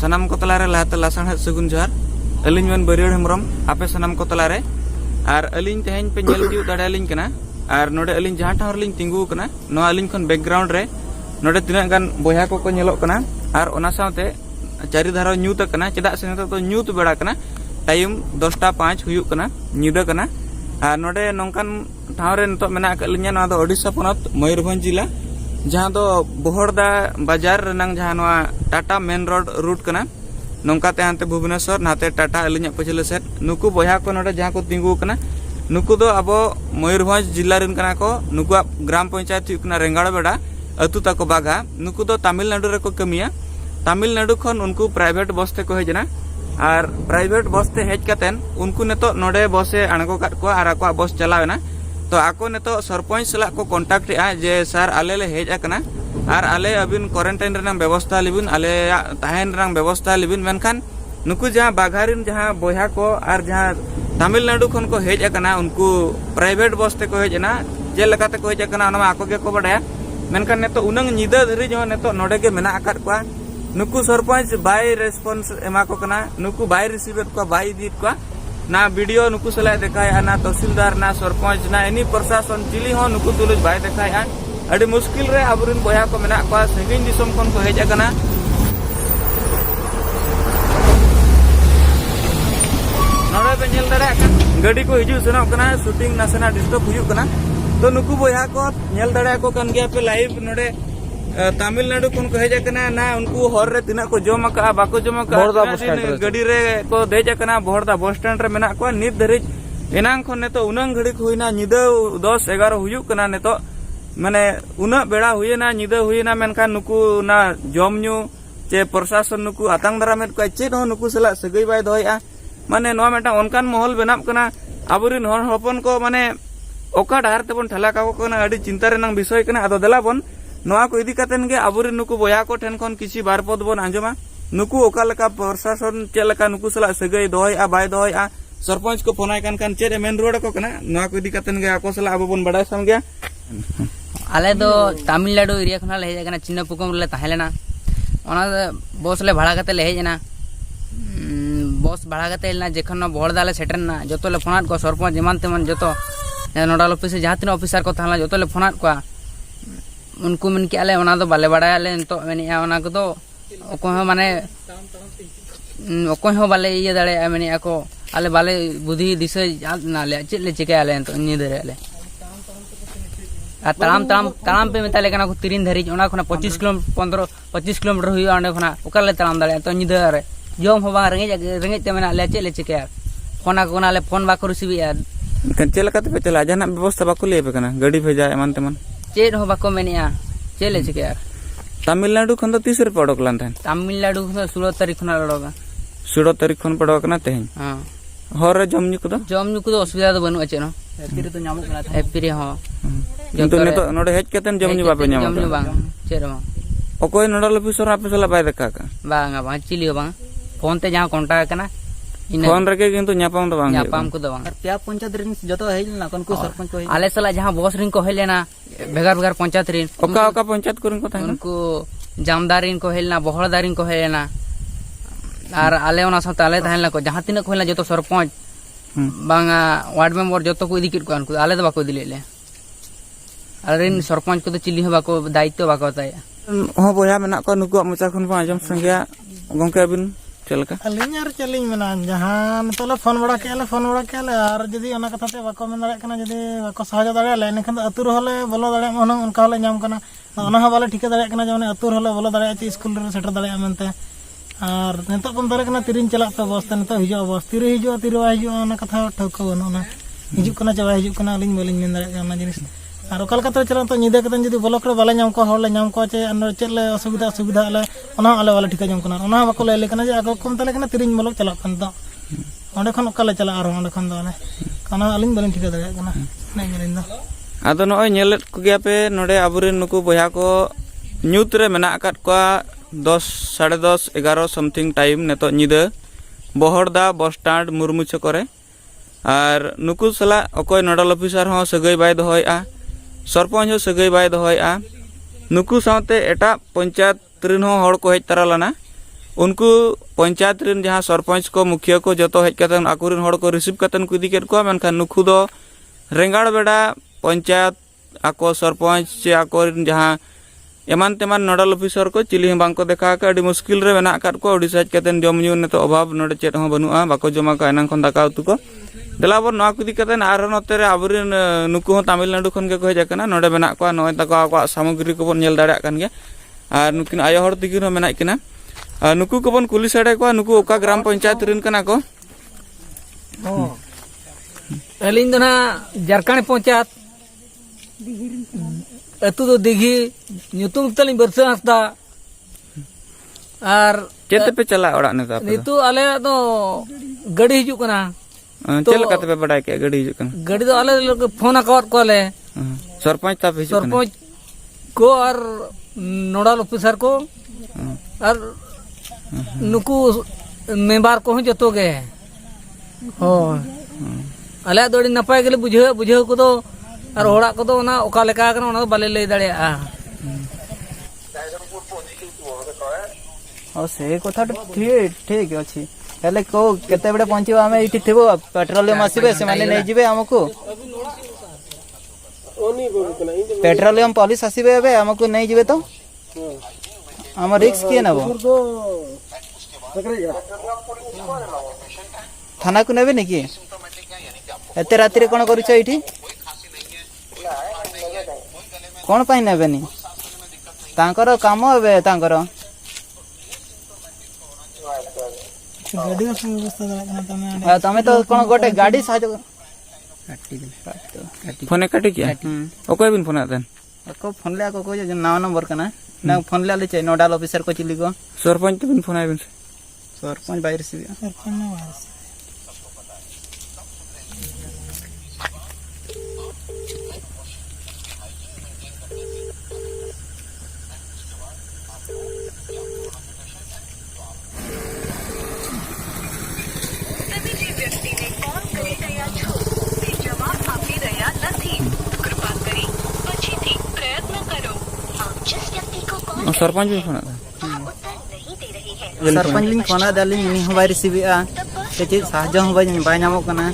सनाम को तलारे लाते लासाण सगुन जोहार अलिंग मन बरियर हेमरम आपे सनाम को तलारे और अलिंग तेहेन पे नेल तिउ दाड़ा अलिंग कना और नोडे अलिंग जहां ठाव रलिंग तिंगु कना नो अलिंग खन बैकग्राउंड रे नोडे तिना गान बोया को नेलोक कना और ओना सावते चारि धारा न्यूत कना चेदा से तो न्यूत बेड़ा कना टाइम 10:05 हुयुक कना न्यूदा कना और नोडे नोंकान ठाव रे नतो मेना कलिंगा ना दो ओडिशा पोनत मयूरभंज जिला जहां दो बोहरदा बाजार रनंग जहां नवा टाटा मेन रोड रूट कना नोंकाते हांते भुवनेश्वर नाते टाटा अलिंगा पछले सेट नुकु बोया को नोडे जहां को तिंगु कना नुकु दो अब मयूरभंज जिला रिन कना को नुकु ग्राम पंचायत हुयुकना रेंगाड़ बेड़ा अतु ताको बागा नुकु दो तमिलनाडु रे को कमिया तमिलनाडु खन उनको प्राइवेट बस ते को हेजना और प्राइवेट बस ते हेज कातेन उनको नेतो नोडे बसे अणगो काट को और आको बस चलावेना तो आको नेतो सरपंच सला को कांटेक्ट आ जे सर आले ले हेज आकना और आले अबिन क्वारंटाइन रनंग व्यवस्था लिबिन आले ताहेन रंग व्यवस्था लिबिन मेनखान नुकु जहां बाघारिन जहां बोया को और जहां तमिलनाडु खन को हेज आकना उनको प्राइवेट बस ते को हेजना जे लकाते को हेज आकना ओना आको के को बडाया मेनखान नेतो उनंग निदा धरी जो नेतो नोडे के मेना आकात को नुकु सरपंच बाय रेस्पॉन्स एमा को कना नुकु बाय रिसीवेट को बाय दीत को ना वीडियो नुकु सला देखाया ना तहसीलदार ना सरपंच ना एनी प्रशासन चिली हो नुकु तुलुज बाय देखाया अड़ी मुश्किल रे अबुरिन बोया को मेना को संगिन दिसम खन को हेज आकना नोडे पे नेल दाड़ा गाड़ी को हिजु सेनो कना शूटिंग नासना डिस्टर्ब हुयु कना तो नुकु बोया को नेल दाड़ा को कन गया पे लाइव नोडे तमिलनाडु खन को हेज आकना ना उनको हर रे तिना को जम का बाको जम का गाड़ी रे को देज आकना बोहरदा बस स्टैंड रे मेना को नित धरि एनांग खन नेतो उनंग घड़ी को हुइना निदा 10-11 हुयुक कना नेतो माने उना बेड़ा हुइना निदा हुइना मेनखान नुकु ना जमन्यू चे प्रशासन नुकु आतंग दारामेट को चेद हो नुकु सला सगई बाय दोया माने नो मेटा ओनकान महल बनाब कना आबुरिन हर हपन को माने ओका डार तेबन ठला का को ना अडी चिंता रेनांग विषय कना आदो दलाबन नोआ को इदी कातेन गे आबुरिन नुकु बोया को ठेन खन किसी बार पद बन आंजमा नुकु ओका लका प्रशासन चेलका नुकु सला सगई दोय आ बाय दोय आ सरपंच को फोनाय कान चेरे मेन रोड को कना नोआ को इदी कातेन गे आको सला आबो बन बडाय सम गया आले दो तमिलनाडु एरिया खना ले हेजना चिन्नपुकम ले ताहेलेना ओना बस ले भाड़ा कते ले हेजना बस भाड़ा कते लेना जेखन बोहरदाले सेटरना जतो ले फोनात को सरपंच एमान तेमन जतो नोडल ऑफिस जहां तीन ऑफिसर को थाला जतो ले फोनात को उनको मन के आले ओना दो बाले बडाय आले तो मेनिया ओना को तो ओको माने ओको हो बाले ये दाड़े मेनिया को आले बाले बुद्धि दिसे ना ले चेले चिके आले तो निदरे आले तालाम पे मेता लेकना को 3 धरी ओना खना 25 किलोमीटर 25 किलोमीटर हुआ ओंडे खना ओकाले तालाम दाड़े तो निदरे जम हो बा रेंगे ते मेना ले चेले चिके फोना को नाले फोन बाको रिसीव यार चेल काते पे चला जाना व्यवस्था बाको ले पे कना गाड़ी भेजा एमान तेमन चेड हो बाको मेनिया चेले चिके यार तमिलनाडु खन तो 30 रे पड़क लान थान तमिलनाडु खन 16 तारीख खना लड़ोगा 16 तारीख खन पड़क ना तेहन हां हर रे जमन्यू को असुविधा तो बनु चेनो एपिरे तो नामो कना एपिरे हो तो नेतो नोडे हेज केतन जमन्यू बापे नाम जमन्यू बांग चेरो ओकोय नोडल ऑफिसर आपे सला बाय देखा का बांगा बांग चिली हो बांग फोन ते जहां कांटेक्ट कना फोन रके किंतु न्यापाम तो बांग न्यापाम को दो बांग प्या पंचायत रिन जतो हेजना कोन को सरपंच को आले सला जहां बस रिन को हेलेना भेगार भेगार पंचायत रिन ओका पंचायत कोरिन को थान उनको जामदारिन को हेलना बहरदारिन को हेलेना और आले ओना साथ आले थाहला को जहां तीन को हेलना जतो सरपंच बांगा वार्ड मेंबर जतो को इदी किट को उनको आले तो बाको दिलेले अरिन सरपंच को तो चिली हो बाको दायित्व बाको ताया हो बोया मेना को नुकु मोचा खन को आजम संगया गंके अबिन चलका अलिन यार चलिन मेना जहां तोले फोन बड़ा केले और जदी ओना कथा ते बाको मेन दाड़े कना जदी बाको सहज दाड़े ले नेखन अतुर होले बोलो दाड़े मन उनका होले नाम कना ओना हो बाले ठीक दाड़े कना जने अतुर होले बोलो दाड़े ची स्कूल रे सेटर दाड़े मेनते और नेतो कम दाड़े कना तिरिन चला तो बस ते नेतो हिजो बस तिरे हिजो ओना कथा ठौको बनो हिजु कना चबा हिजु कना अलिन बोलिन मेन दाड़े ओना जिनिस और ओकल कते चला तो निदे कते जदी ब्लॉक रे बाले नाम को होले नाम को चे अन चेले असुविधा आले ओना आले वाला ठीक जम कना ओना बाको ले लेकना जे आगो कम तले कना तिरिन ब्लॉक चला कन तो ओंडे खन ओकले चला और ओंडे खन दो आले कना अलिन बोलिन ठीक दाड़े कना नै मेरिन दो आदो नय नेलेट को गया पे नोडे आबुरिन नुकु बोया को न्यूत रे मेना आकात को 10 10:30 11 समथिंग टाइम नेतो निदा बोहरदा बस स्टैंड मुरमुछ करे और नुकु सला अकोय नोडल ऑफिसर हो सगई बाय दोहया सरपंच हो सगई बाय दोहया नुकु साथे एटा पंचायत रिन हो हड़ को हेज तरालाना उनको पंचायत रिन जहाँ सरपंच को मुखिया को जो हेज कतन आकुरिन हड़ को रिसीव कतन को इदी केद को मेनखान नुकु दो रेंगाड़ बेड़ा पंचायत आको सरपंच से आकोरिन जहाँ एमान तेमान नोडल ऑफिसर को चिली बांग को देखा का अड़ी मुश्किल रे मेना काट को उड़ीसा कतन जम न्यू ने तो अभाव नोडे चेत हो बनुआ बाको जमा का एनां खन दाका उतु को देलाबर नवा कुदी कतन आर नोते रे आबरिन नुकु हो तमिलनाडु खन के को हेज आकना नोडे मेना को नय ताको आको सामग्री को बन नेल दाड़ा कान गे आर नुकिन आयो हड़ तिगिन हो मेना किना नुकु को बन कुली सड़े को नुकु ओका ग्राम पंचायत रिन कना को अलिन दना झारखंड पंचायत अतु दो दिघी ᱧᱩᱛᱩᱢ तलिन बरसा हसदा आर चेते पे चला ओड़ा ने ताप नितु आले दो गाड़ी हिजु कना चल कते पे बडाय के गाड़ी हिजु कना गाड़ी दो आले लोग फोन अकाउंट को ले सरपंच ताप हिजु कना सरपंच को और नोडल ऑफिसर को और नुकु मेंबर को जतो गे हो आले दो नपाय गेले बुझे को दो और होड़ा को दो ना ओका लेका कना ओना बाले ले दाड़िया और से कथा ठीक ठीक अछि हेले को केते बडे पहुंचीबो हमें इठी थिबो पेट्रोलियम आसीबे से माने नै जिबे हमको पेट्रोलियम पुलिस आसीबे एबे हमको नै जिबे तो हम रिस्क किए नबो थाना को नेबे नेकी एते राति रे कोन करिछ इठी कोन पाई नेबेनी तांकर काम एबे तांकर गाड़ी का व्यवस्था दाड़ा कना तमे तमे तो कोन गोटे गाड़ी साज फोन काटी किया ओको बिन फोन आतन को फोन ले को जे नाव नंबर कना ना फोन ले छै नोडल ऑफिसर को चिली को सरपंच तो बिन फोन आबिन सरपंच बाहर से सरपंच ना वास सरपंच भी फोन आता सरपंच लिंग फोन दाली नि हो बाहर से भी आ ते साहाଯ୍य हो बाय नामो कना